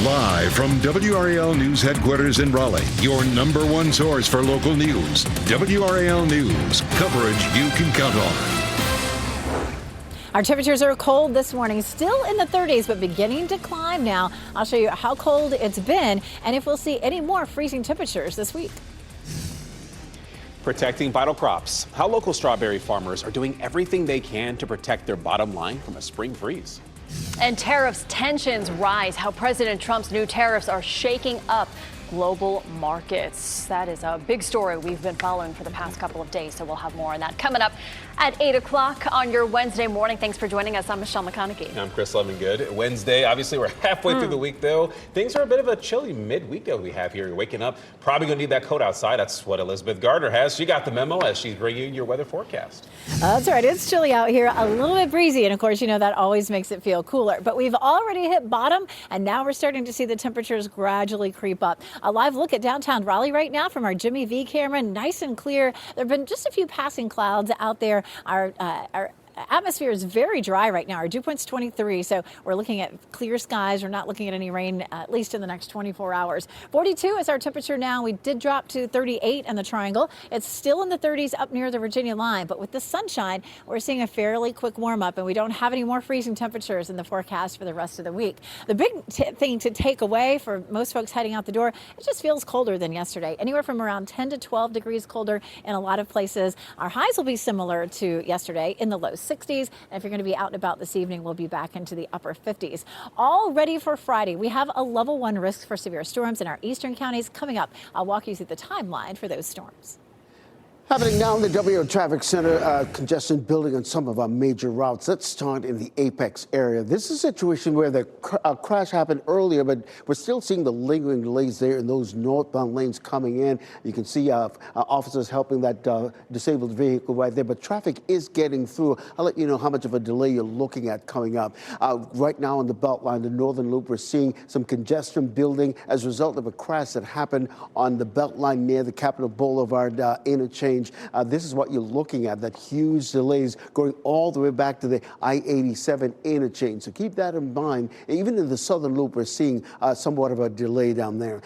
Live from WRAL News Headquarters in Raleigh, your number one source for local news. WRAL News, coverage you can count on. Our temperatures are cold this morning, still in the 30s, but beginning to climb now. I'll show you how cold it's been and if we'll see any more freezing temperatures this week. Protecting vital crops. How local strawberry farmers are doing everything they can to protect their bottom line from a spring freeze. And tariffs tensions rise. How President Trump's new tariffs are shaking up global markets. That is a big story we've been following for the past couple of days, so we'll have more on that coming up at 8 o'clock on your Wednesday morning. Thanks for joining us. I'm Michelle McConaughey. I'm Chris Lemongood. Wednesday, obviously we're halfway through the week though. Things are a bit of a chilly midweek that we have here. You're waking up, probably gonna need that coat outside. That's what Elizabeth Gardner has. She got the memo as she's bringing you your weather forecast. That's right. It's chilly out here, a little bit breezy, and of course, you know that always makes it feel cooler. But we've already hit bottom, and now we're starting to see the temperatures gradually creep up. A live look at downtown Raleigh right now from our Jimmy V camera, nice and clear. There have been just a few passing clouds out there. Our atmosphere is very dry right now. Our dew point's 23, so we're looking at clear skies. We're not looking at any rain, at least in the next 24 hours. 42 is our temperature now. We did drop to 38 in the Triangle. It's still in the 30s up near the Virginia line, but with the sunshine, we're seeing a fairly quick warm up, and we don't have any more freezing temperatures in the forecast for the rest of the week. The big thing to take away for most folks heading out the door, it just feels colder than yesterday. Anywhere from around 10 to 12 degrees colder in a lot of places. Our highs will be similar to yesterday in the low 60s. And if you're going to be out and about this evening, we'll be back into the upper 50s. All ready for Friday. We have a level 1 risk for severe storms in our eastern counties coming up. I'll walk you through the timeline for those storms. Happening now in the WRAL Traffic Center, congestion building on some of our major routes. Let's start in the Apex area. This is a situation where the crash happened earlier, but we're still seeing the lingering delays there in those northbound lanes coming in. You can see officers helping that disabled vehicle right there, but traffic is getting through. I'll let you know how much of a delay you're looking at coming up. Right now on the Beltline, the Northern Loop, we're seeing some congestion building as a result of a crash that happened on the Beltline near the Capitol Boulevard interchange. This is what you're looking at, that huge delays going all the way back to the I-87 interchange. So keep that in mind. Even in the Southern Loop, we're seeing somewhat of a delay down there.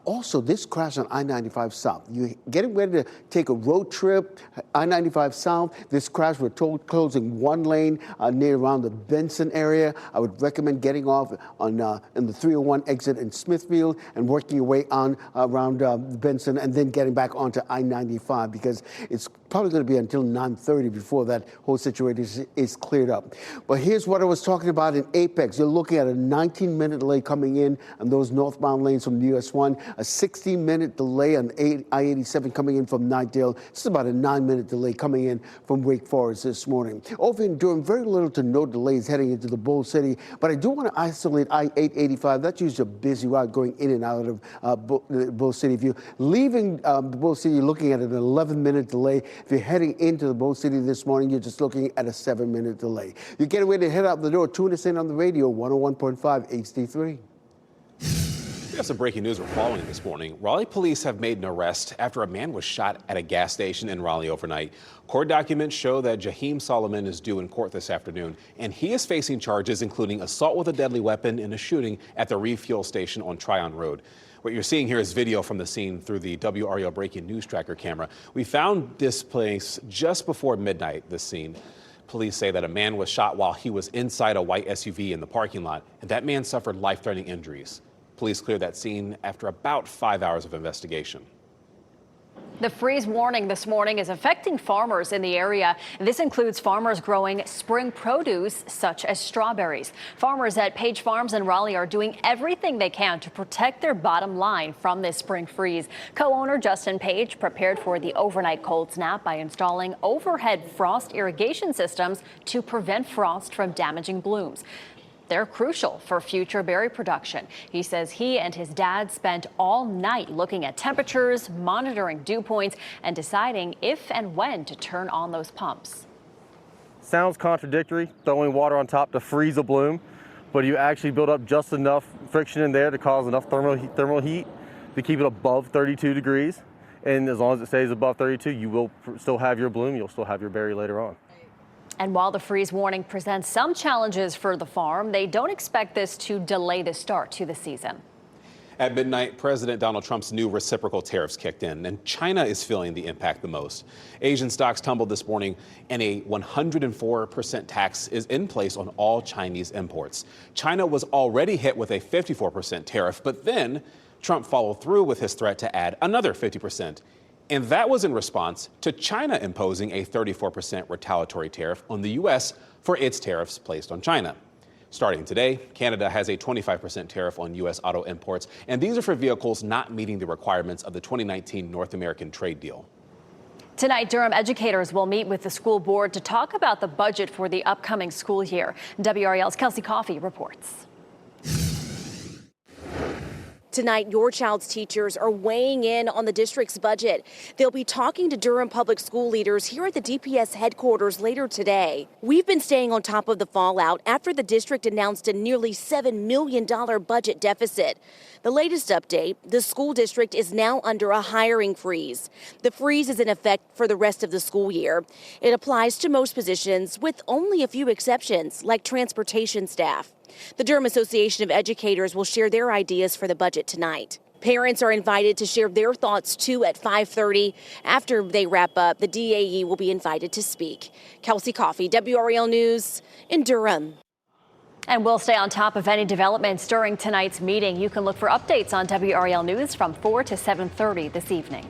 Also, this crash on I-95 South. You're getting ready to take a road trip, I-95 South. This crash, we're told, closing one lane near around the Benson area. I would recommend getting off on in the 301 exit in Smithfield and working your way on around Benson and then getting back onto I-95 because it's probably going to be until 9:30 before that whole situation is cleared up. But here's what I was talking about in Apex. You're looking at a 19-minute delay coming in on those northbound lanes from US 1, a 16-minute delay on I-87 coming in from Nightdale. This is about a 9-minute delay coming in from Wake Forest this morning. Over in Durham, very little to no delays heading into the Bull City, but I do want to isolate I-885. That's usually a busy route going in and out of Bull City. If you're leaving Bull City, you're looking at an 11-minute delay. If you're heading into the Bull City this morning, you're just looking at a 7-minute delay. You're getting ready to head out the door. Tune us in on the radio, 101.5 HD3. We have some breaking news we're following this morning. Raleigh police have made an arrest after a man was shot at a gas station in Raleigh overnight. Court documents show that Jaheim Solomon is due in court this afternoon, and he is facing charges including assault with a deadly weapon and a shooting at the refuel station on Tryon Road. What you're seeing here is video from the scene through the WRAL Breaking News Tracker camera. We found this place just before midnight, this scene. Police say that a man was shot while he was inside a white SUV in the parking lot, and that man suffered life-threatening injuries. Police cleared that scene after about 5 hours of investigation. The freeze warning this morning is affecting farmers in the area. This includes farmers growing spring produce such as strawberries. Farmers at Page Farms in Raleigh are doing everything they can to protect their bottom line from this spring freeze. Co-owner Justin Page prepared for the overnight cold snap by installing overhead frost irrigation systems to prevent frost from damaging blooms. They're crucial for future berry production. He says he and his dad spent all night looking at temperatures, monitoring dew points, and deciding if and when to turn on those pumps. Sounds contradictory, throwing water on top to freeze a bloom, but you actually build up just enough friction in there to cause enough thermal heat to keep it above 32 degrees. And as long as it stays above 32, you will still have your bloom, you'll still have your berry later on. And while the freeze warning presents some challenges for the farm, they don't expect this to delay the start to the season. At midnight, President Donald Trump's new reciprocal tariffs kicked in, and China is feeling the impact the most. Asian stocks tumbled this morning, and a 104% tax is in place on all Chinese imports. China was already hit with a 54% tariff, but then Trump followed through with his threat to add another 50%. And that was in response to China imposing a 34% retaliatory tariff on the U.S. for its tariffs placed on China. Starting today, Canada has a 25% tariff on U.S. auto imports, and these are for vehicles not meeting the requirements of the 2019 North American trade deal. Tonight, Durham educators will meet with the school board to talk about the budget for the upcoming school year. WRAL's Kelsey Coffey reports. Tonight, your child's teachers are weighing in on the district's budget. They'll be talking to Durham public school leaders here at the DPS headquarters later today. We've been staying on top of the fallout after the district announced a nearly $7 million budget deficit. The latest update, the school district is now under a hiring freeze. The freeze is in effect for the rest of the school year. It applies to most positions with only a few exceptions, like transportation staff. The Durham Association of Educators will share their ideas for the budget tonight. Parents are invited to share their thoughts too at 5:30. After they wrap up, the DAE will be invited to speak. Kelsey Coffey, WRAL News in Durham. And we'll stay on top of any developments during tonight's meeting. You can look for updates on WRAL News from 4 to 7:30 this evening.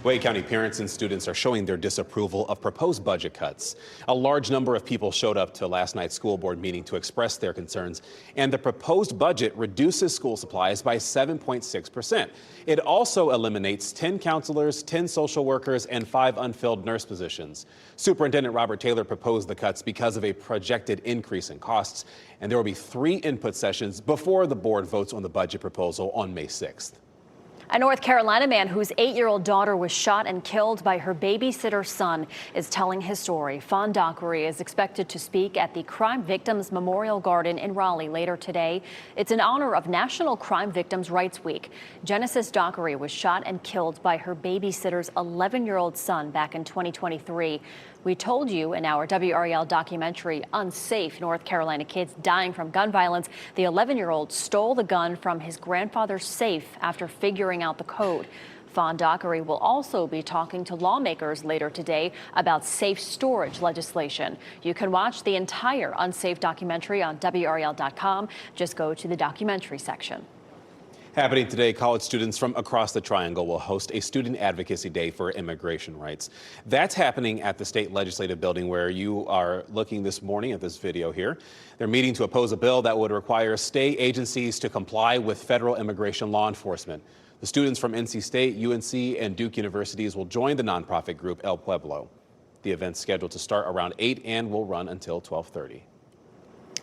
Wake County parents and students are showing their disapproval of proposed budget cuts. A large number of people showed up to last night's school board meeting to express their concerns, and the proposed budget reduces school supplies by 7.6%. It also eliminates 10 counselors, 10 social workers, and 5 unfilled nurse positions. Superintendent Robert Taylor proposed the cuts because of a projected increase in costs, and there will be 3 input sessions before the board votes on the budget proposal on May 6th. A North Carolina man whose 8-year-old daughter was shot and killed by her babysitter's son is telling his story. Fawn Dockery is expected to speak at the Crime Victims Memorial Garden in Raleigh later today. It's in honor of National Crime Victims' Rights Week. Genesis Dockery was shot and killed by her babysitter's 11-year-old son back in 2023. We told you in our WRAL documentary, Unsafe North Carolina Kids Dying from Gun Violence, the 11-year-old stole the gun from his grandfather's safe after figuring out the code. Fawn Dockery will also be talking to lawmakers later today about safe storage legislation. You can watch the entire Unsafe documentary on WRAL.com. Just go to the documentary section. Happening today, college students from across the Triangle will host a student advocacy day for immigration rights. That's happening at the state legislative building where you are looking this morning at this video here. They're meeting to oppose a bill that would require state agencies to comply with federal immigration law enforcement. The students from NC State, UNC, and Duke universities will join the nonprofit group El Pueblo. The event's scheduled to start around 8 and will run until 12:30.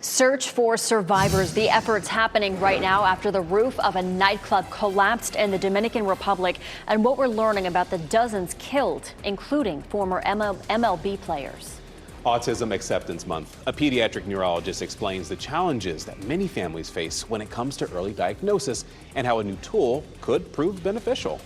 Search for survivors. The effort's happening right now after the roof of a nightclub collapsed in the Dominican Republic, and what we're learning about the dozens killed, including former MLB players. Autism Acceptance Month. A pediatric neurologist explains the challenges that many families face when it comes to early diagnosis and how a new tool could prove beneficial.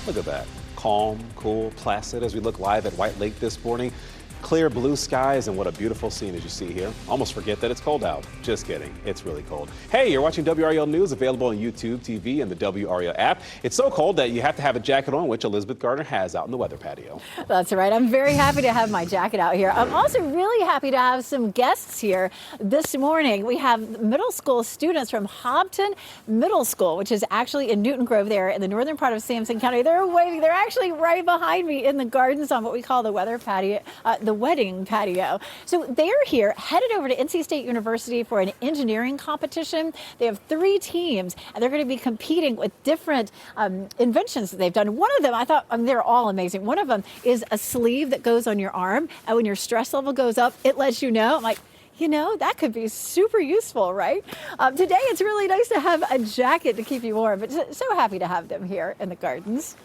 Look at that. Calm, cool, placid as we look live at White Lake this morning. Clear blue skies, and what a beautiful scene as you see here. Almost forget that it's cold out. Just kidding. It's really cold. Hey, you're watching WRAL News, available on YouTube, TV, and the WRAL app. It's so cold that you have to have a jacket on, which Elizabeth Gardner has out in the weather patio. That's right. I'm very happy to have my jacket out here. I'm also really happy to have some guests here this morning. We have middle school students from Hobton Middle School, which is actually in Newton Grove there in the northern part of Sampson County. They're waiting. They're actually right behind me in the gardens on what we call the weather patio, the wedding patio. So they're here, headed over to NC State University for an engineering competition. They have 3 teams, and they're going to be competing with different inventions that they've done. One of them, I thought, they're all amazing. One of them is a sleeve that goes on your arm, and when your stress level goes up, it lets you know. I'm like, You know, that could be super useful, right? Today, it's really nice to have a jacket to keep you warm, but so happy to have them here in the gardens.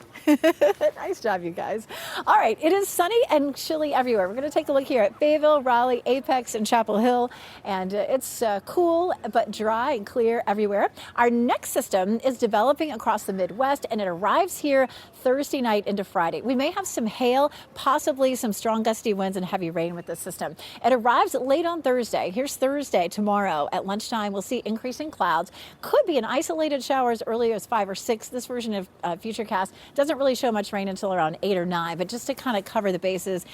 Nice job, you guys. All right, it is sunny and chilly everywhere. We're going to take a look here at Fayetteville, Raleigh, Apex, and Chapel Hill, and it's cool but dry and clear everywhere. Our next system is developing across the Midwest, and it arrives here Thursday night into Friday. We may have some hail, possibly some strong gusty winds and heavy rain with this system. It arrives late on Thursday. Here's Thursday. Tomorrow at lunchtime, we'll see increasing clouds. Could be an isolated shower as early as 5 or 6. This version of Futurecast doesn't really show much rain until around 8 or 9, but just to kind of cover the bases,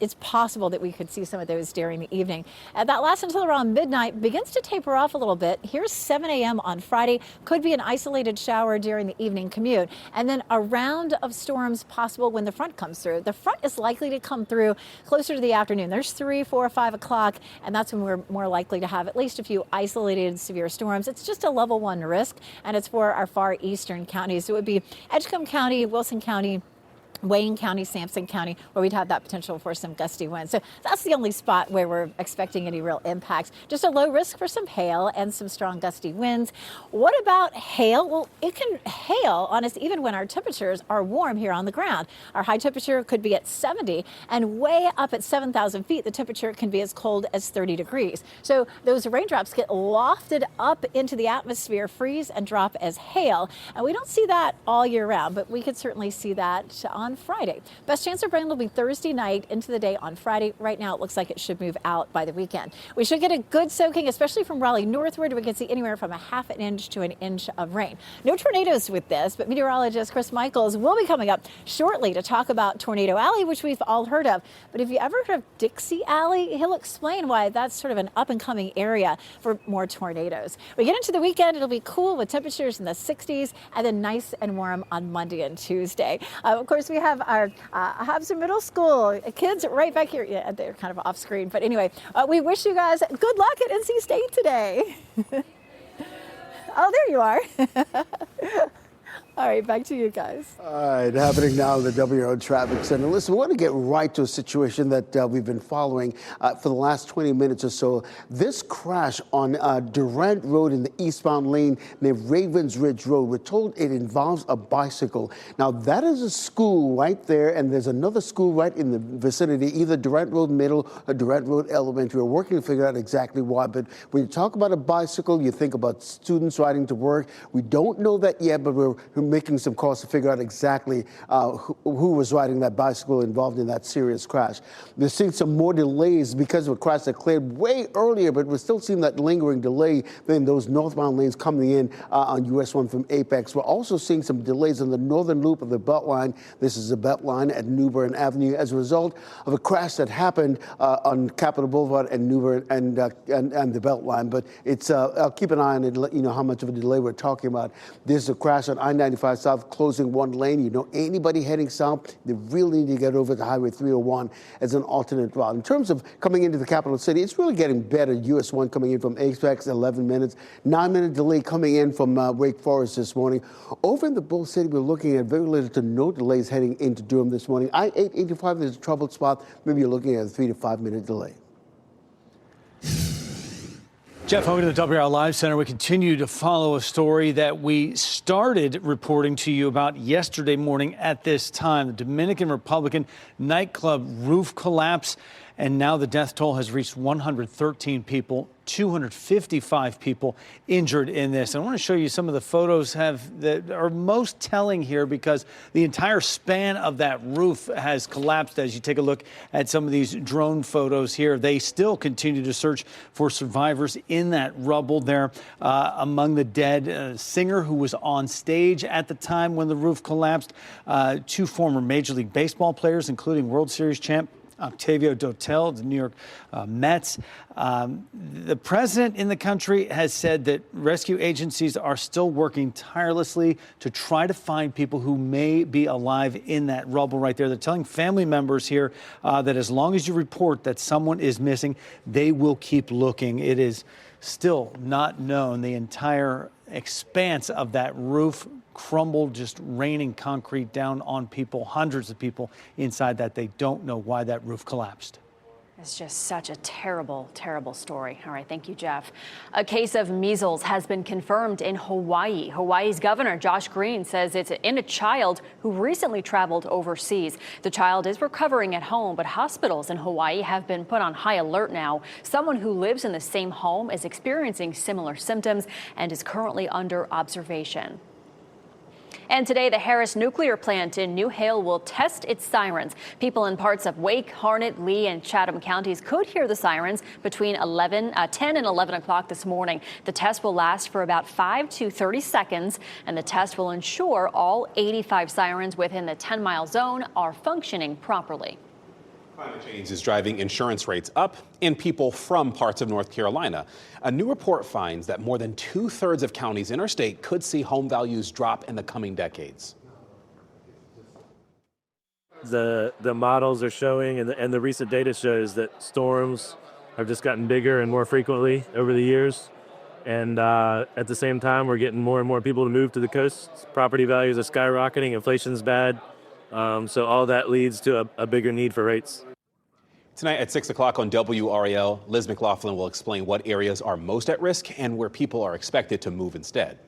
it's possible that we could see some of those during the evening. That lasts until around midnight, begins to taper off a little bit. Here's 7 a.m. on Friday. Could be an isolated shower during the evening commute. And then a round of storms possible when the front comes through. The front is likely to come through closer to the afternoon. There's 3, 4, 5 o'clock, and that's when we're more likely to have at least a few isolated severe storms. It's just a level 1 risk, and it's for our far eastern counties. So it would be Edgecombe County, Wilson County, Wayne County, Sampson County, where we'd have that potential for some gusty winds. So that's the only spot where we're expecting any real impacts. Just a low risk for some hail and some strong gusty winds. What about hail? Well, it can hail on us even when our temperatures are warm here on the ground. Our high temperature could be at 70, and way up at 7,000 feet, the temperature can be as cold as 30 degrees. So those raindrops get lofted up into the atmosphere, freeze, and drop as hail. And we don't see that all year round, but we could certainly see that on Friday. Best chance of rain will be Thursday night into the day on Friday. Right now, it looks like it should move out by the weekend. We should get a good soaking, especially from Raleigh northward. We can see anywhere from a half an inch to an inch of rain. No tornadoes with this, but meteorologist Chris Michaels will be coming up shortly to talk about Tornado Alley, which we've all heard of. But if you ever heard of Dixie Alley, he'll explain why that's sort of an up-and-coming area for more tornadoes. We get into the weekend, it'll be cool with temperatures in the 60s, and then nice and warm on Monday and Tuesday. Of course, we have our Hobson Middle School kids right back here. Yeah, they're kind of off screen, but anyway, we wish you guys good luck at NC State today. Oh, there you are. All right, back to you guys. All right, happening now in the WRAL Traffic Center. Listen, we want to get right to a situation that we've been following for the last 20 minutes or so. This crash on Durant Road in the eastbound lane near Ravens Ridge Road, we're told it involves a bicycle. Now, that is a school right there, and there's another school right in the vicinity, either Durant Road Middle or Durant Road Elementary. We're working to figure out exactly why, but when you talk about a bicycle, you think about students riding to work. We don't know that yet, but we're making some calls to figure out exactly who was riding that bicycle involved in that serious crash. We're seeing some more delays because of a crash that cleared way earlier, but we're still seeing that lingering delay in those northbound lanes coming in on US 1 from Apex. We're also seeing some delays on the northern loop of the Beltline. This is the Beltline at New Bern Avenue as a result of a crash that happened on Capitol Boulevard and New Bern and the Beltline. But it's I'll keep an eye on it to let you know how much of a delay we're talking about. There's a crash on I-95 South, closing one lane. You know, anybody heading south, they really need to get over to Highway 301 as an alternate route. In terms of coming into the capital city, it's really getting better. US 1 coming in from Apex, 11 minutes. 9-minute delay coming in from Wake Forest this morning. Over in the Bull City, we're looking at very little to no delays heading into Durham this morning. I-885 is a troubled spot. Maybe you're looking at a 3 to 5 minute delay. Jeff, over to the WRAL Live Center. We continue to follow a story that we started reporting to you about yesterday morning at this time. The Dominican Republican nightclub roof collapse, and now the death toll has reached 113 people, 255 people injured in this. I want to show you some of the photos that are most telling here, because the entire span of that roof has collapsed. As you take a look at some of these drone photos here, they still continue to search for survivors in that rubble there. Among the dead, a singer who was on stage at the time when the roof collapsed, 2 former Major League Baseball players, including World Series champ Octavio Dotel, the New York Mets. The president in the country has said that rescue agencies are still working tirelessly to try to find people who may be alive in that rubble right there. They're telling family members here that as long as you report that someone is missing, they will keep looking. It is still not known. The entire expanse of that roof crumbled, just raining concrete down on people, hundreds of people inside that. They don't know why that roof collapsed. It's just such a terrible, terrible story. All right, thank you, Jeff. A case of measles has been confirmed in Hawaii. Hawaii's Governor Josh Green says it's in a child who recently traveled overseas. The child is recovering at home, but hospitals in Hawaii have been put on high alert now. Someone who lives in the same home is experiencing similar symptoms and is currently under observation. And today, the Harris nuclear plant in New Hale will test its sirens. People in parts of Wake, Harnett, Lee, and Chatham counties could hear the sirens between 10 and 11 o'clock this morning. The test will last for about 5 to 30 seconds, and the test will ensure all 85 sirens within the 10-mile zone are functioning properly. Climate change is driving insurance rates up in people from parts of North Carolina. A new report finds that more than 2/3 of counties in our state could see home values drop in the coming decades. The models are showing, and the recent data shows that storms have just gotten bigger and more frequently over the years. And at the same time, we're getting more and more people to move to the coast. Property values are skyrocketing, inflation's bad. So all that leads to a bigger need for rates. Tonight at 6 o'clock on WRAL, Liz McLaughlin will explain what areas are most at risk and where people are expected to move instead.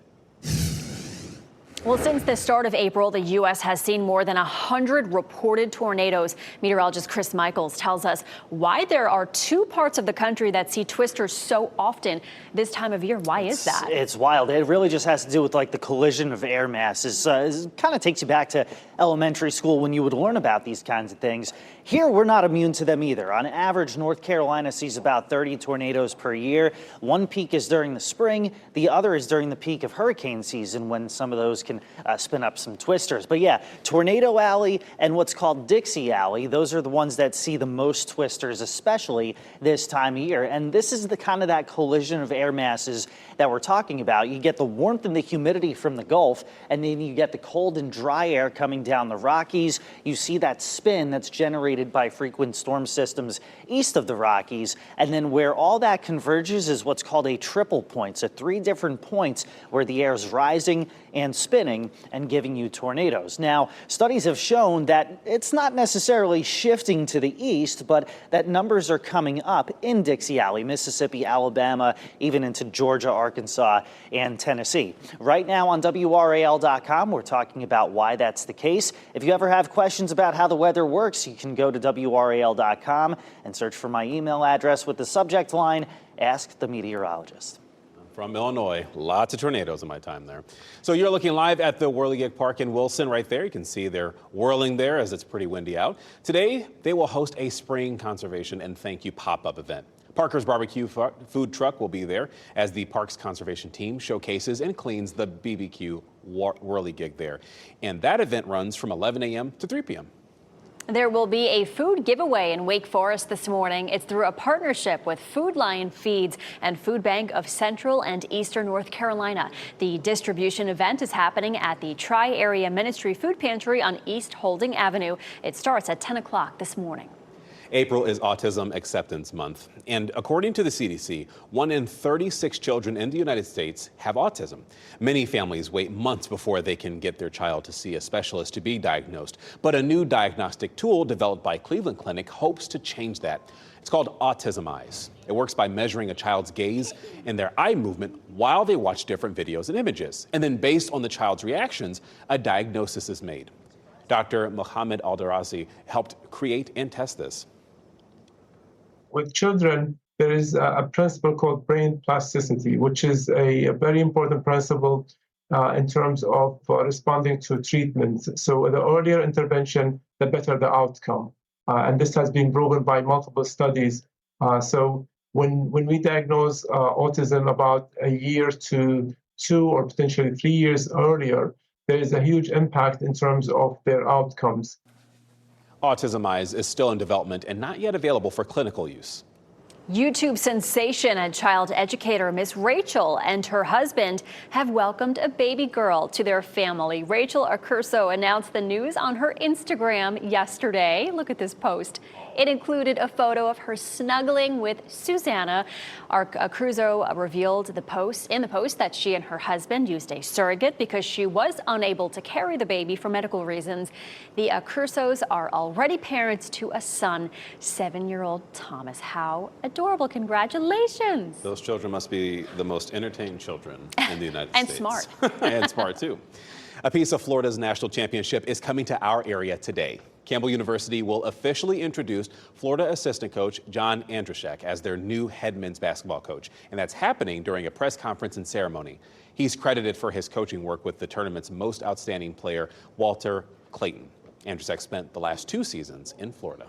Well, since the start of April, the U.S. has seen more than 100 reported tornadoes. Meteorologist Chris Michaels tells us why there are two parts of the country that see twisters so often this time of year. Why is that? It's wild. It really just has to do with like the collision of air masses. It kind of takes you back to elementary school when you would learn about these kinds of things. Here, we're not immune to them either. On average, North Carolina sees about 30 tornadoes per year. One peak is during the spring. The other is during the peak of hurricane season when some of those can spin up some twisters. But yeah, Tornado Alley and what's called Dixie Alley, those are the ones that see the most twisters, especially this time of year. And this is the kind of that collision of air masses that we're talking about. You get the warmth and the humidity from the Gulf, and then you get the cold and dry air coming down the Rockies. You see that spin that's generated by frequent storm systems east of the Rockies. And then where all that converges is what's called a triple point. So 3 different points where the air is rising and spinning and giving you tornadoes. Now, studies have shown that it's not necessarily shifting to the east, but that numbers are coming up in Dixie Alley, Mississippi, Alabama, even into Georgia, Arkansas, and Tennessee. Right now on WRAL.com, we're talking about why that's the case. If you ever have questions about how the weather works, you can go to WRAL.com and search for my email address with the subject line, Ask the Meteorologist. From Illinois, lots of tornadoes in my time there. So you're looking live at the Whirligig Park in Wilson right there. You can see they're whirling there as it's pretty windy out. Today, they will host a spring conservation and thank you pop-up event. Parker's Barbecue food truck will be there as the park's conservation team showcases and cleans the BBQ Whirligig there. And that event runs from 11 a.m. to 3 p.m. There will be a food giveaway in Wake Forest this morning. It's through a partnership with Food Lion Feeds and Food Bank of Central and Eastern North Carolina. The distribution event is happening at the Tri-Area Ministry Food Pantry on East Holding Avenue. It starts at 10 o'clock this morning. April is Autism Acceptance Month, and according to the CDC, 1 in 36 children in the United States have autism. Many families wait months before they can get their child to see a specialist to be diagnosed, but a new diagnostic tool developed by Cleveland Clinic hopes to change that. It's called Autism Eyes. It works by measuring a child's gaze and their eye movement while they watch different videos and images, and then based on the child's reactions, a diagnosis is made. Dr. Mohammed Aldarazi helped create and test this. With children, there is a principle called brain plasticity, which is a very important principle in terms of responding to treatment. So the earlier intervention, the better the outcome. And this has been proven by multiple studies. So when we diagnose autism about a year to 2 or potentially 3 years earlier, there is a huge impact in terms of their outcomes. Autism Eyes is still in development and not yet available for clinical use. YouTube sensation and child educator Miss Rachel and her husband have welcomed a baby girl to their family. Rachel Accurso announced the news on her Instagram yesterday. Look at this post. It included a photo of her snuggling with Susanna. Crusoe revealed in the post that she and her husband used a surrogate because she was unable to carry the baby for medical reasons. The Crusoes are already parents to a son, 7-year-old Thomas. How adorable. Congratulations. Those children must be the most entertained children in the United And States. smart. And smart, too. A piece of Florida's national championship is coming to our area today. Campbell University will officially introduce Florida assistant coach John Andruszek as their new head men's basketball coach. And that's happening during a press conference and ceremony. He's credited for his coaching work with the tournament's most outstanding player, Walter Clayton. Andruszek spent the last 2 seasons in Florida.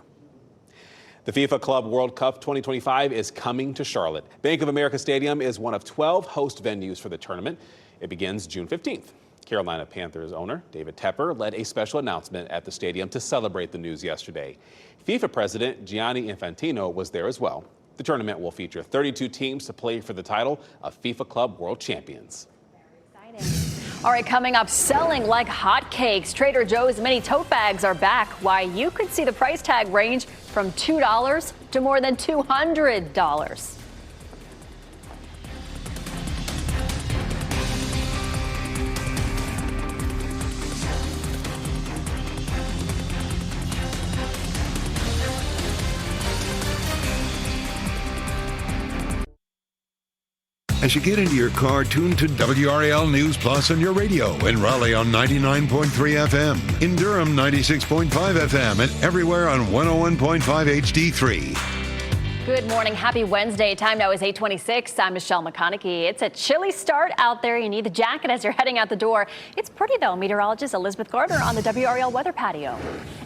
The FIFA Club World Cup 2025 is coming to Charlotte. Bank of America Stadium is one of 12 host venues for the tournament. It begins June 15th. Carolina Panthers owner David Tepper led a special announcement at the stadium to celebrate the news yesterday. FIFA President Gianni Infantino was there as well. The tournament will feature 32 teams to play for the title of FIFA Club World Champions. All right, coming up, selling like hotcakes. Trader Joe's mini tote bags are back. Why you could see the price tag range from $2 to more than $200. As you get into your car, tune to WRAL News Plus on your radio. In Raleigh on 99.3 FM. In Durham, 96.5 FM. And everywhere on 101.5 HD3. Good morning. Happy Wednesday. Time now is 8:26. I'm Michelle McConaughey. It's a chilly start out there. You need a jacket as you're heading out the door. It's pretty, though. Meteorologist Elizabeth Gardner on the WRAL weather patio.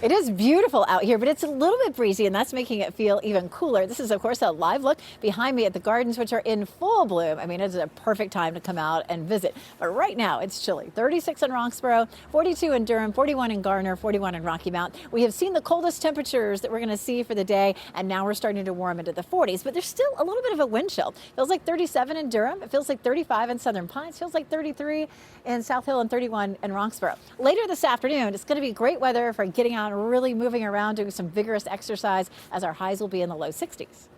It is beautiful out here, but it's a little bit breezy, and that's making it feel even cooler. This is, of course, a live look behind me at the gardens, which are in full bloom. I mean, it's a perfect time to come out and visit. But right now, it's chilly. 36 in Roxborough, 42 in Durham, 41 in Garner, 41 in Rocky Mount. We have seen the coldest temperatures that we're going to see for the day, and now we're starting to warm into the 40s, but there's still a little bit of a wind chill. Feels like 37 in Durham. It feels like 35 in Southern Pines. Feels like 33 in South Hill and 31 in Roxborough. Later this afternoon, it's going to be great weather for getting out and really moving around, doing some vigorous exercise, as our highs will be in the low 60s.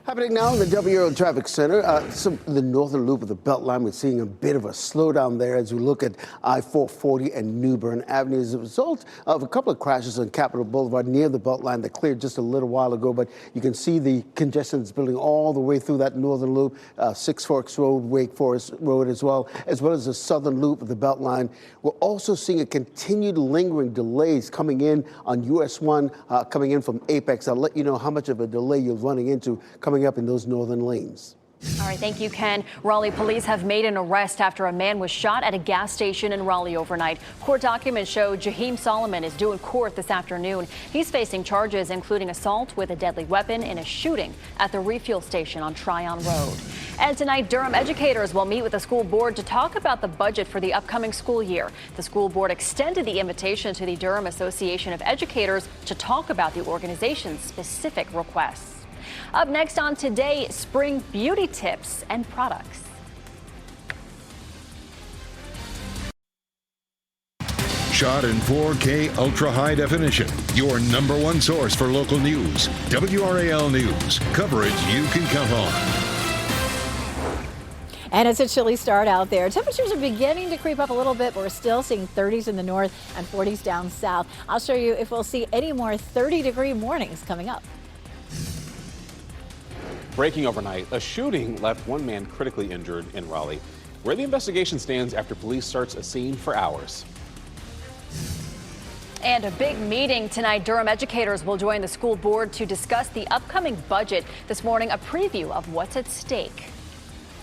Happening now in the WRAL Traffic Center, the northern loop of the Beltline, we're seeing a bit of a slowdown there as we look at I-440 and New Bern Avenue as a result of a couple of crashes on Capitol Boulevard near the Beltline that cleared just a little while ago. But you can see the congestion is building all the way through that northern loop, Six Forks Road, Wake Forest Road as well as the southern loop of the Beltline. We're also seeing a continued lingering delays coming in on US 1, coming in from Apex. I'll let you know how much of a delay you're running into coming up in those northern lanes. All right, thank you, Ken. Raleigh police have made an arrest after a man was shot at a gas station in Raleigh overnight. Court documents show Jaheim Solomon is due in court this afternoon. He's facing charges including assault with a deadly weapon in a shooting at the refuel station on Tryon Road. And tonight, Durham educators will meet with the school board to talk about the budget for the upcoming school year. The school board extended the invitation to the Durham Association of Educators to talk about the organization's specific requests. Up next on Today, spring beauty tips and products. Shot in 4K ultra high definition. Your number one source for local news. WRAL News. Coverage you can count on. And it's a chilly start out there. Temperatures are beginning to creep up a little bit, but we're still seeing 30s in the north and 40s down south. I'll show you if we'll see any more 30-degree mornings coming up. Breaking overnight, a shooting left one man critically injured in Raleigh, where the investigation stands after police searched a scene for hours. And a big meeting tonight. Durham educators will join the school board to discuss the upcoming budget. This morning, a preview of what's at stake.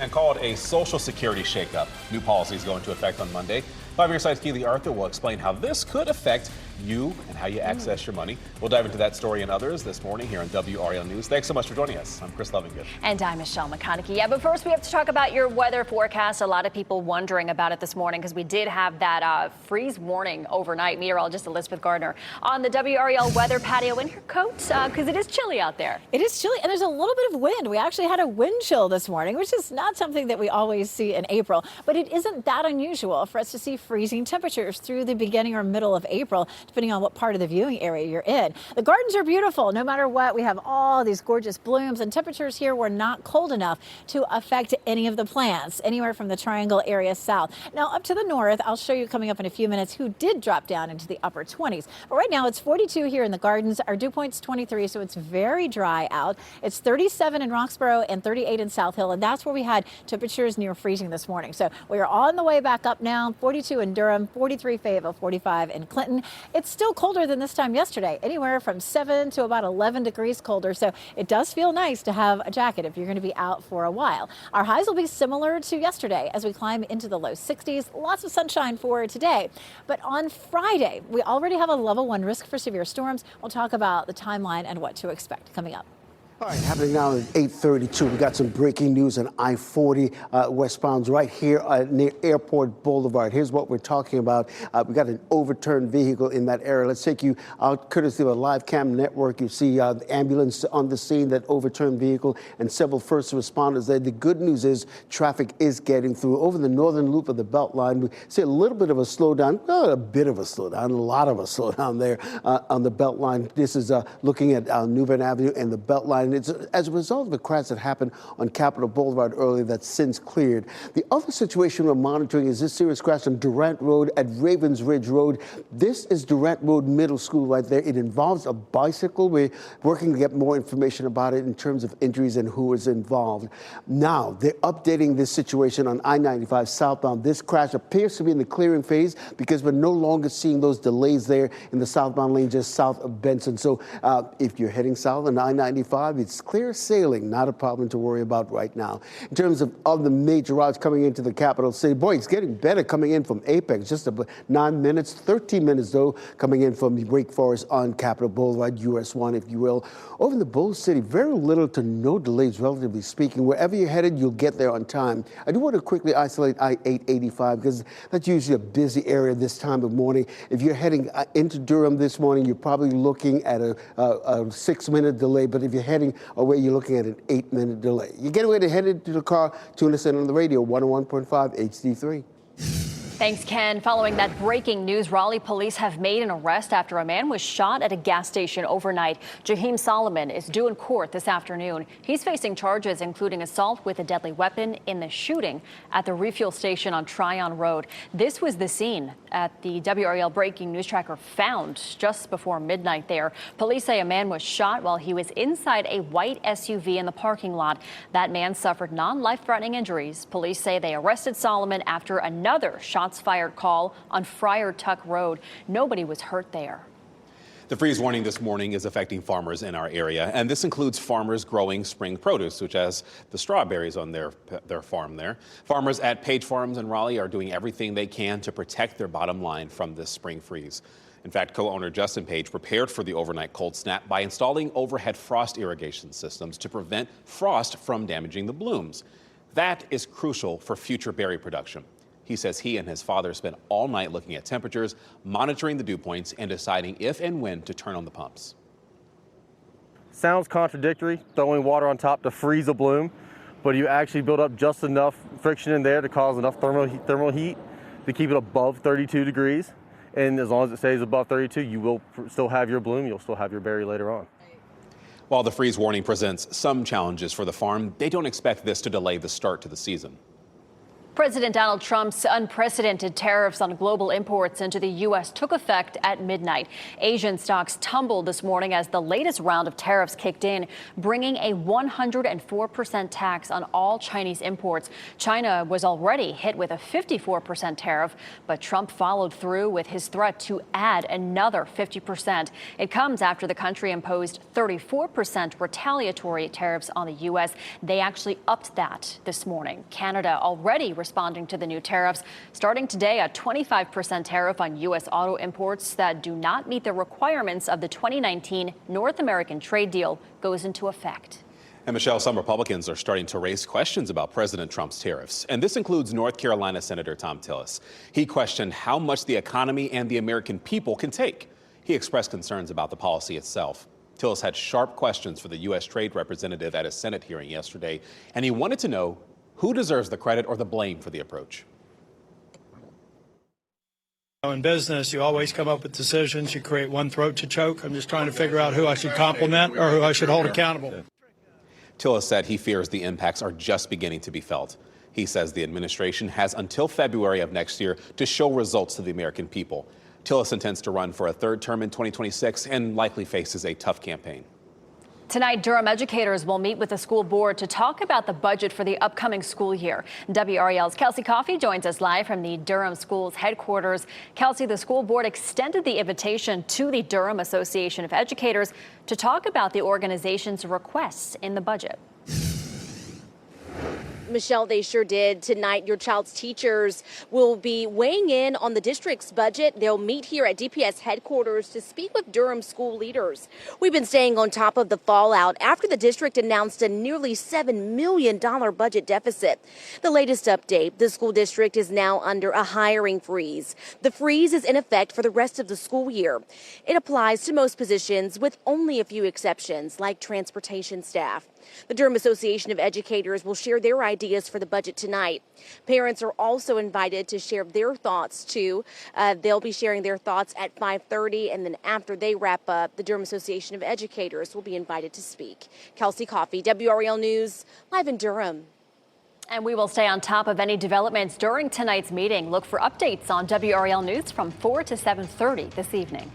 And called a Social Security shakeup. New policies go into effect on Monday. 5 Your Side's Keely Arthur will explain how this could affect you and how you access your money. We'll dive into that story and others this morning here on WRAL News. Thanks so much for joining us. I'm Chris Lovingood. And I'm Michelle McConaughey. Yeah, but first we have to talk about your weather forecast. A lot of people wondering about it this morning because we did have that freeze warning overnight. Meteorologist Elizabeth Gardner on the WRAL weather patio in her coat because it is chilly out there. It is chilly, and there's a little bit of wind. We actually had a wind chill this morning, which is not something that we always see in April, but it isn't that unusual for us to see freezing temperatures through the beginning or middle of April. depending on what part of the viewing area you're in. The gardens are beautiful no matter what. We have all these gorgeous blooms, and temperatures here were not cold enough to affect any of the plants, anywhere from the Triangle area south. Now up to the north, I'll show you coming up in a few minutes who did drop down into the upper 20s. But right now it's 42 here in the gardens. Our dew point's 23, so it's very dry out. It's 37 in Roxborough and 38 in South Hill, and that's where we had temperatures near freezing this morning. So we are on the way back up now. 42 in Durham, 43 Fayetteville, 45 in Clinton. It's still colder than this time yesterday, anywhere from 7 to about 11 degrees colder. So it does feel nice to have a jacket if you're going to be out for a while. Our highs will be similar to yesterday as we climb into the low 60s. Lots of sunshine for today. But on Friday, we already have a level 1 risk for severe storms. We'll talk about the timeline and what to expect coming up. All right, happening now at 8:32. We got some breaking news on I-40 westbound right here near Airport Boulevard. Here's what we're talking about. We got an overturned vehicle in that area. Let's take you out courtesy of a live cam network. You see the ambulance on the scene, that overturned vehicle, and several first responders there. The good news is traffic is getting through. Over the northern loop of the Beltline, we see a little bit of a slowdown, not a bit of a slowdown, a lot of a slowdown there on the Beltline. This is looking at New Bern Avenue and the Beltline. It's as a result of a crash that happened on Capitol Boulevard earlier that's since cleared. The other situation we're monitoring is this serious crash on Durant Road at Ravens Ridge Road. This is Durant Road Middle School right there. It involves a bicycle. We're working to get more information about it in terms of injuries and who is involved. Now, they're updating this situation on I-95 southbound. This crash appears to be in the clearing phase because we're no longer seeing those delays there in the southbound lane just south of Benson. So if you're heading south on I-95, it's clear sailing, not a problem to worry about right now. In terms of the major routes coming into the capital city, boy, it's getting better coming in from Apex, just about 9 minutes, 13 minutes though, coming in from Wake Forest on Capitol Boulevard, US 1, if you will. Over in the Bull City, very little to no delays, relatively speaking. Wherever you're headed, you'll get there on time. I do want to quickly isolate I-885 because that's usually a busy area this time of morning. If you're heading into Durham this morning, you're probably looking at a 6-minute delay, but if you're heading away, you're looking at an 8-minute delay. You get away to head into the car, tune us in on the radio, 101.5 HD3. Thanks, Ken. Following that breaking news, Raleigh police have made an arrest after a man was shot at a gas station overnight. Jaheim Solomon is due in court this afternoon. He's facing charges including assault with a deadly weapon in the shooting at the refuel station on Tryon Road. This was the scene at the WRAL breaking news tracker found just before midnight there. Police say a man was shot while he was inside a white SUV in the parking lot. That man suffered non-life-threatening injuries. Police say they arrested Solomon after another shots fired call on Friar Tuck Road. Nobody was hurt there. The freeze warning this morning is affecting farmers in our area, and this includes farmers growing spring produce, such as the strawberries on their farm there. Farmers at Page Farms in Raleigh are doing everything they can to protect their bottom line from this spring freeze. In fact, co-owner Justin Page prepared for the overnight cold snap by installing overhead frost irrigation systems to prevent frost from damaging the blooms. That is crucial for future berry production. He says he and his father spent all night looking at temperatures, monitoring the dew points, and deciding if and when to turn on the pumps. Sounds contradictory, throwing water on top to freeze a bloom, but you actually build up just enough friction in there to cause enough thermal heat to keep it above 32 degrees. And as long as it stays above 32, you will still have your bloom, you'll still have your berry later on. While the freeze warning presents some challenges for the farm, they don't expect this to delay the start to the season. President Donald Trump's unprecedented tariffs on global imports into the U.S. took effect at midnight. Asian stocks tumbled this morning as the latest round of tariffs kicked in, bringing a 104% tax on all Chinese imports. China was already hit with a 54% tariff, but Trump followed through with his threat to add another 50%. It comes after the country imposed 34% retaliatory tariffs on the U.S. They actually upped that this morning. Canada already responding to the new tariffs. Starting today, a 25% tariff on U.S. auto imports that do not meet the requirements of the 2019 North American trade deal goes into effect. And Michelle, some Republicans are starting to raise questions about President Trump's tariffs. And this includes North Carolina Senator Thom Tillis. He questioned how much the economy and the American people can take. He expressed concerns about the policy itself. Tillis had sharp questions for the U.S. Trade Representative at a Senate hearing yesterday, and he wanted to know who deserves the credit or the blame for the approach. In business, you always come up with decisions. You create one throat to choke. I'm just trying to figure out who I should compliment or who I should hold accountable. Tillis said he fears the impacts are just beginning to be felt. He says the administration has until February of next year to show results to the American people. Tillis intends to run for a third term in 2026 and likely faces a tough campaign. Tonight, Durham educators will meet with the school board to talk about the budget for the upcoming school year. WRAL's Kelsey Coffey joins us live from the Durham Schools headquarters. Kelsey, the school board extended the invitation to the Durham Association of Educators to talk about the organization's requests in the budget. Michelle, they sure did. Tonight, your child's teachers will be weighing in on the district's budget. They'll meet here at DPS headquarters to speak with Durham school leaders. We've been staying on top of the fallout after the district announced a nearly $7 million budget deficit. The latest update, the school district is now under a hiring freeze. The freeze is in effect for the rest of the school year. It applies to most positions with only a few exceptions, like transportation staff. The Durham Association of Educators will share their ideas for the budget tonight. Parents are also invited to share their thoughts, too. They'll be sharing their thoughts at 5:30, and then after they wrap up, the Durham Association of Educators will be invited to speak. Kelsey Coffey, WRAL News, live in Durham. And we will stay on top of any developments during tonight's meeting. Look for updates on WRAL News from 4 to 7:30 this evening.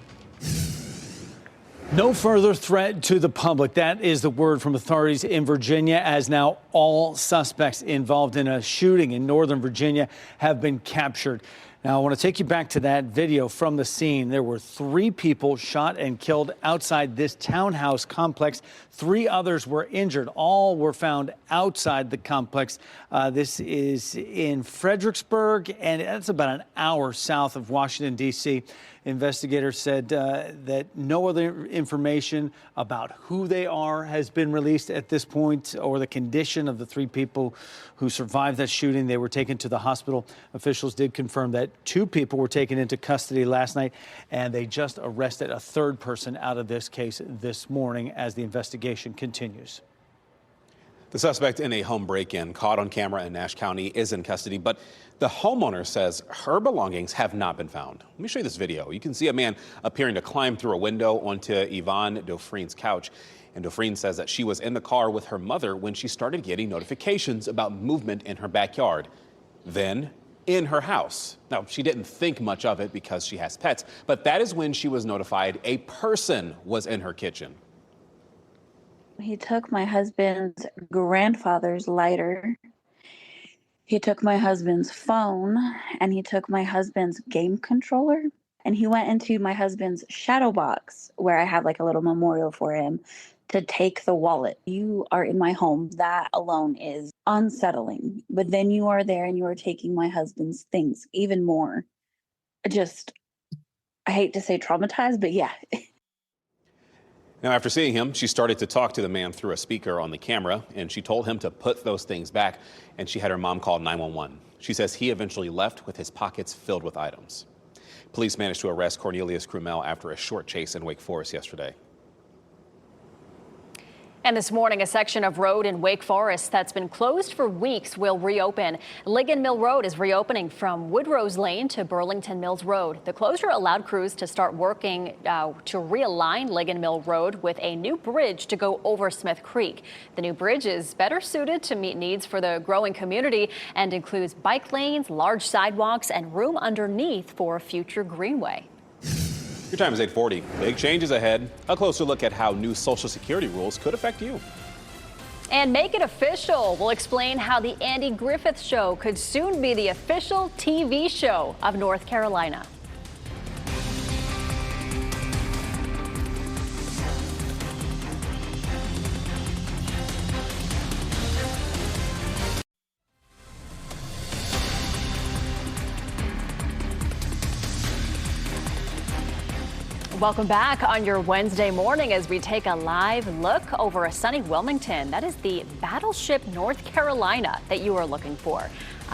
No further threat to the public. That is the word from authorities in Virginia, as now all suspects involved in a shooting in Northern Virginia have been captured. Now, I want to take you back to that video from the scene. There were 3 people shot and killed outside this townhouse complex. 3 others were injured. All were found outside the complex. This is in Fredericksburg, and that's about an hour south of Washington, D.C. Investigators said that no other information about who they are has been released at this point, or the condition of the 3 people who survived that shooting. They were taken to the hospital. Officials did confirm that 2 people were taken into custody last night, and they just arrested a 3rd person out of this case this morning as the investigation continues. The suspect in a home break-in caught on camera in Nash County is in custody, but the homeowner says her belongings have not been found. Let me show you this video. You can see a man appearing to climb through a window onto Yvonne Dofrine's couch. And Dofrine says that she was in the car with her mother when she started getting notifications about movement in her backyard. Then in her house. Now, she didn't think much of it because she has pets, but that is when she was notified a person was in her kitchen. He took my husband's grandfather's lighter. He took my husband's phone, and he took my husband's game controller. And he went into my husband's shadow box, where I have like a little memorial for him, to take the wallet. You are in my home. That alone is unsettling. But then you are there and you are taking my husband's things even more. I hate to say traumatized, but yeah. Now, after seeing him, she started to talk to the man through a speaker on the camera, and she told him to put those things back, and she had her mom call 911. She says he eventually left with his pockets filled with items. Police managed to arrest Cornelius Krumel after a short chase in Wake Forest yesterday. And this morning, a section of road in Wake Forest that's been closed for weeks will reopen. Ligon Mill Road is reopening from Woodrose Lane to Burlington Mills Road. The closure allowed crews to start working to realign Ligon Mill Road with a new bridge to go over Smith Creek. The new bridge is better suited to meet needs for the growing community and includes bike lanes, large sidewalks, and room underneath for a future greenway. Your time is 8:40. Big changes ahead. A closer look at how new Social Security rules could affect you. And make it official. We'll explain how the Andy Griffith Show could soon be the official TV show of North Carolina. Welcome back on your Wednesday morning as we take a live look over a sunny Wilmington. That is the battleship North Carolina that you are looking for.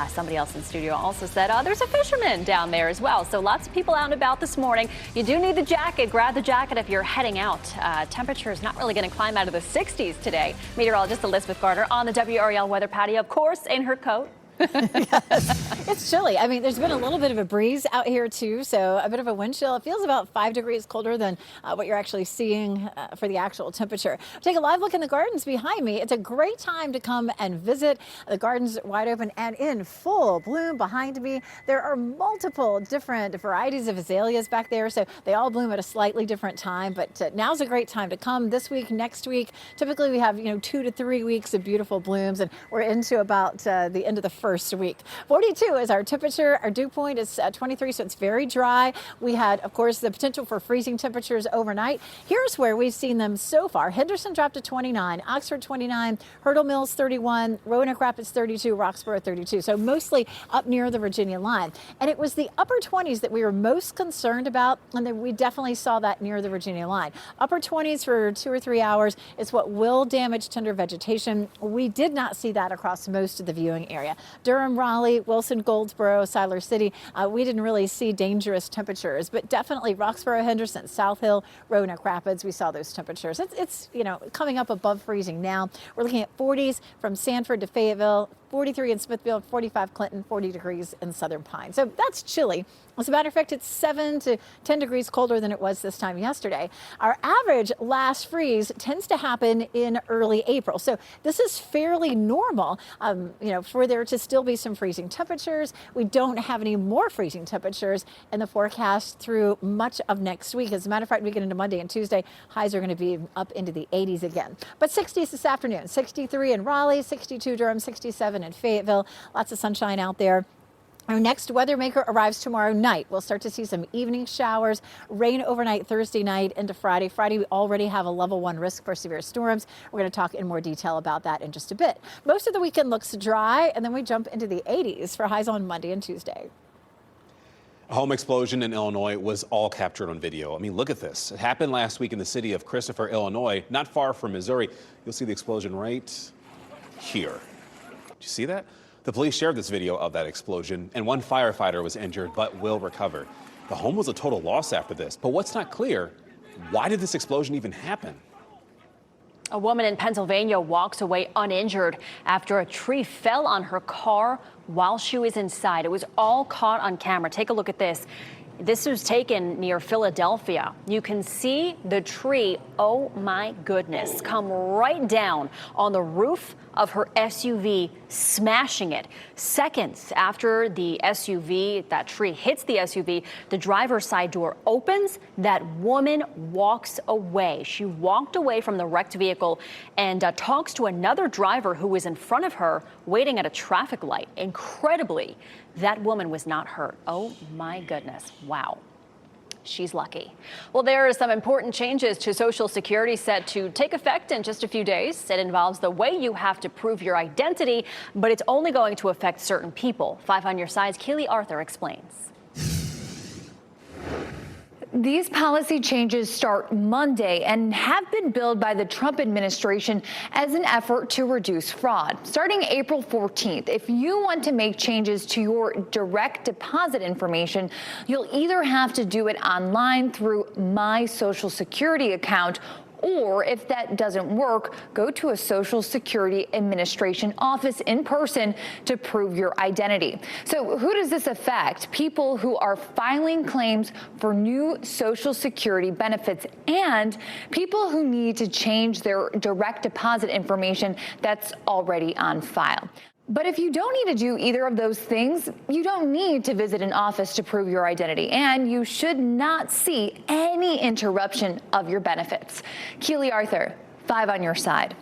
Somebody else in the studio also said there's a fisherman down there as well. So lots of people out and about this morning. You do need the jacket. Grab the jacket if you're heading out. Temperature is not really going to climb out of the 60s today. Meteorologist Elizabeth Gardner on the WRAL weather patio, of course, in her coat. It's chilly. I mean, there's been a little bit of a breeze out here too, so a bit of a wind chill. It feels about 5 degrees colder than what you're actually seeing for the actual temperature. Take a live look in the gardens behind me. It's a great time to come and visit. The gardens are wide open and in full bloom behind me. There are multiple different varieties of azaleas back there, so they all bloom at a slightly different time, but now's a great time to come this week, next week. Typically we have 2 to 3 weeks of beautiful blooms, and we're into about the end of the first week. 42 is our temperature. Our dew point is 23, so it's very dry. We had, of course, the potential for freezing temperatures overnight. Here's where we've seen them so far. Henderson dropped to 29, Oxford 29, Hurdle Mills 31, Roanoke Rapids 32, Roxborough 32. So mostly up near the Virginia line. And it was the upper 20s that we were most concerned about, and then we definitely saw that near the Virginia line. Upper 20s for 2 or 3 hours is what will damage tender vegetation. We did not see that across most of the viewing area. Durham, Raleigh, Wilson, Goldsboro, Siler City, we didn't really see dangerous temperatures, but definitely Roxborough, Henderson, South Hill, Roanoke Rapids, we saw those temperatures. It's coming up above freezing now. We're looking at 40s from Sanford to Fayetteville, 43 in Smithfield, 45 Clinton, 40 degrees in Southern Pine. So that's chilly. As a matter of fact, it's 7 to 10 degrees colder than it was this time yesterday. Our average last freeze tends to happen in early April. So this is fairly normal, for there to still be some freezing temperatures. We don't have any more freezing temperatures in the forecast through much of next week. As a matter of fact, we get into Monday and Tuesday, highs are going to be up into the 80s again. But 60s this afternoon, 63 in Raleigh, 62 Durham, 67 in Fayetteville. Lots of sunshine out there. Our next weather maker arrives tomorrow night. We'll start to see some evening showers, rain overnight Thursday night into Friday. Friday, we already have a level 1 risk for severe storms. We're going to talk in more detail about that in just a bit. Most of the weekend looks dry, and then we jump into the 80s for highs on Monday and Tuesday. A home explosion in Illinois was all captured on video. I mean, look at this. It happened last week in the city of Christopher, Illinois, not far from Missouri. You'll see the explosion right here. Did you see that? The police shared this video of that explosion, and one firefighter was injured but will recover. The home was a total loss after this, but what's not clear, why did this explosion even happen? A woman in Pennsylvania walks away uninjured after a tree fell on her car while she was inside. It was all caught on camera. Take a look at this. This was taken near Philadelphia. You can see the tree, oh my goodness, come right down on the roof of her SUV, smashing it. Seconds after the SUV, that tree hits the SUV, the driver's side door opens. That woman walks away. She walked away from the wrecked vehicle and talks to another driver who was in front of her waiting at a traffic light. Incredibly, that woman was not hurt. Oh my goodness. Wow. She's lucky. Well, there are some important changes to Social Security set to take effect in just a few days. It involves the way you have to prove your identity, but it's only going to affect certain people. 5 on your side's Keely Arthur explains. These policy changes start Monday and have been billed by the Trump administration as an effort to reduce fraud. Starting April 14th, if you want to make changes to your direct deposit information, you'll either have to do it online through My Social Security account, or if that doesn't work, go to a Social Security Administration office in person to prove your identity. So who does this affect? People who are filing claims for new Social Security benefits and people who need to change their direct deposit information that's already on file. But if you don't need to do either of those things, you don't need to visit an office to prove your identity, and you should not see any interruption of your benefits. Keely Arthur, 5 on your side.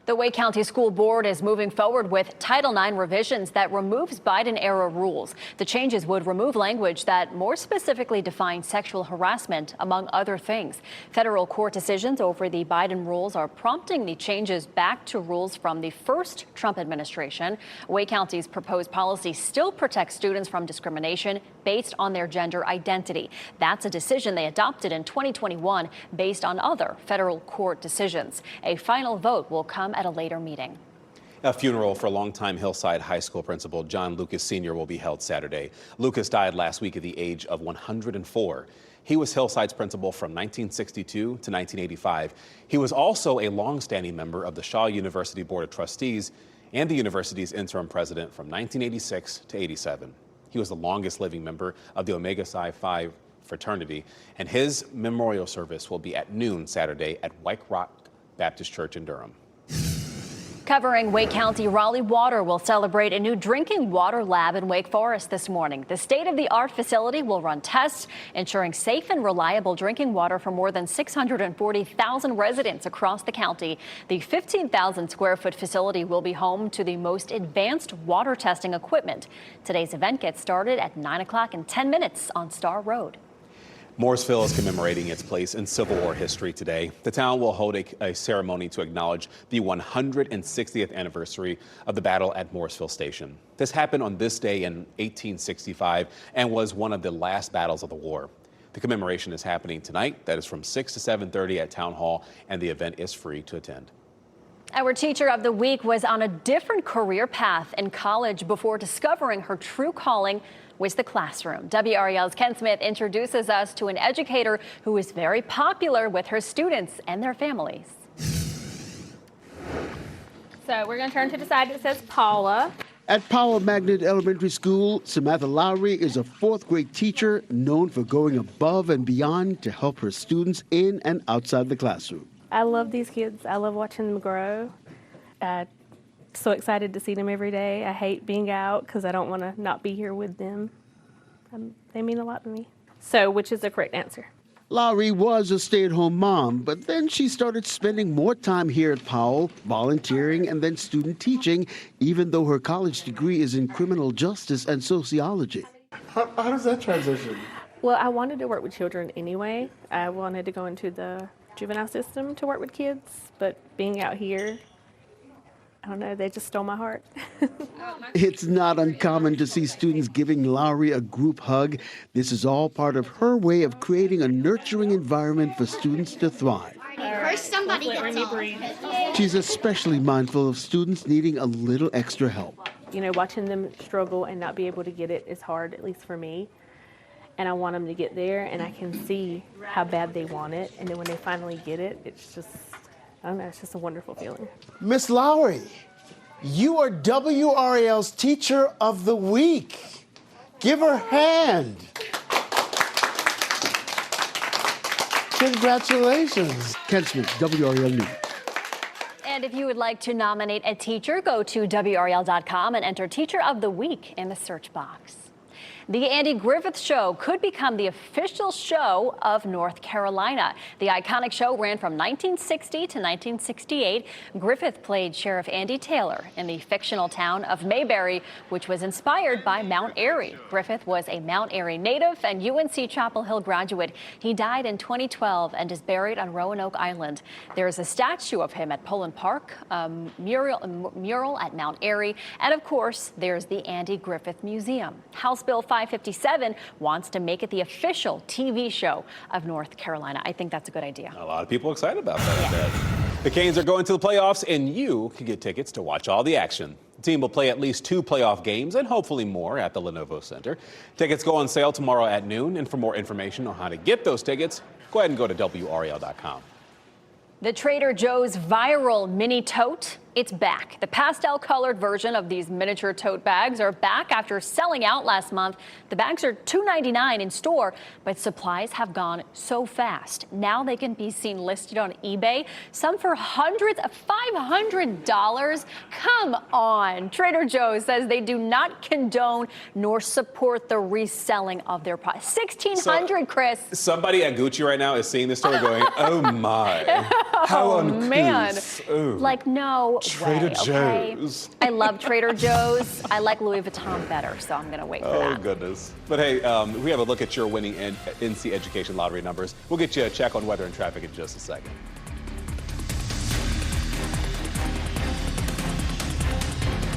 The Wake County School Board is moving forward with Title IX revisions that removes Biden-era rules. The changes would remove language that more specifically defines sexual harassment, among other things. Federal court decisions over the Biden rules are prompting the changes back to rules from the first Trump administration. Wake County's proposed policy still protects students from discrimination based on their gender identity. That's a decision they adopted in 2021 based on other federal court decisions. A final vote will come at a later meeting. A funeral for longtime Hillside High School principal John Lucas Sr. will be held Saturday. Lucas died last week at the age of 104. He was Hillside's principal from 1962 to 1985. He was also a longstanding member of the Shaw University Board of Trustees and the university's interim president from 1986 to 87. He was the longest living member of the Omega Psi Phi fraternity, and his memorial service will be at noon Saturday at White Rock Baptist Church in Durham. Covering Wake County, Raleigh Water will celebrate a new drinking water lab in Wake Forest this morning. The state-of-the-art facility will run tests, ensuring safe and reliable drinking water for more than 640,000 residents across the county. The 15,000-square-foot facility will be home to the most advanced water testing equipment. Today's event gets started at 9 o'clock in 10 minutes on Star Road. Morrisville is commemorating its place in Civil War history today. The town will hold a ceremony to acknowledge the 160th anniversary of the battle at Morrisville Station. This happened on this day in 1865 and was one of the last battles of the war. The commemoration is happening tonight. That is from 6 to 7:30 at Town Hall, and the event is free to attend. Our teacher of the week was on a different career path in college before discovering her true calling was the classroom. WRAL's Ken Smith introduces us to an educator who is very popular with her students and their families. So we're going to turn to the side that says Paula. At Powell Magnet Elementary School, Samantha Lowry is a fourth grade teacher known for going above and beyond to help her students in and outside the classroom. I love these kids. I love watching them grow. So excited to see them every day. I hate being out because I don't want to not be here with them. They mean a lot to me. So, which is the correct answer? Lowry was a stay-at-home mom, but then she started spending more time here at Powell, volunteering and then student teaching, even though her college degree is in criminal justice and sociology. How does that transition? Well, I wanted to work with children anyway. I wanted to go into the juvenile system to work with kids, but being out here, I don't know, they just stole my heart. It's not uncommon to see students giving Lowry a group hug. This is all part of her way of creating a nurturing environment for students to thrive. First, somebody gets off. She's especially mindful of students needing a little extra help. You know, watching them struggle and not be able to get it is hard, at least for me. And I want them to get there, and I can see how bad they want it. And then when they finally get it, it's just, I don't know, it's just a wonderful feeling. Miss Lowry, you are WRAL's Teacher of the Week. Give her a hand. Congratulations. Ken Smith, WRAL News. And if you would like to nominate a teacher, go to WRAL.com and enter Teacher of the Week in the search box. The Andy Griffith Show could become the official show of North Carolina. The iconic show ran from 1960 to 1968. Griffith played Sheriff Andy Taylor in the fictional town of Mayberry, which was inspired by Mount Airy. Griffith was a Mount Airy native and UNC Chapel Hill graduate. He died in 2012 and is buried on Roanoke Island. There is a statue of him at Poland Park, a mural at Mount Airy, and of course, there's the Andy Griffith Museum. House Bill 557 wants to make it the official TV show of North Carolina. I think that's a good idea. A lot of people excited about that. Yeah. The Canes are going to the playoffs, and you can get tickets to watch all the action. The team will play at least 2 playoff games and hopefully more at the Lenovo Center. Tickets go on sale tomorrow at noon, and for more information on how to get those tickets, go ahead and go to WRAL.com. The Trader Joe's viral mini tote, it's back. The pastel-colored version of these miniature tote bags are back after selling out last month. The bags are $2.99 in store, but supplies have gone so fast. Now they can be seen listed on eBay, some for hundreds of $500. Come on. Trader Joe's says they do not condone nor support the reselling of their products. $1,600, Chris. Somebody at Gucci right now is seeing this story going, oh my, how uncouth. Man. Ooh. Like, no Trader way, okay? Joe's. I love Trader Joe's. I like Louis Vuitton better, so I'm going to wait for that. Oh, goodness. But hey, we have a look at your winning NC Education lottery numbers. We'll get you a check on weather and traffic in just a second.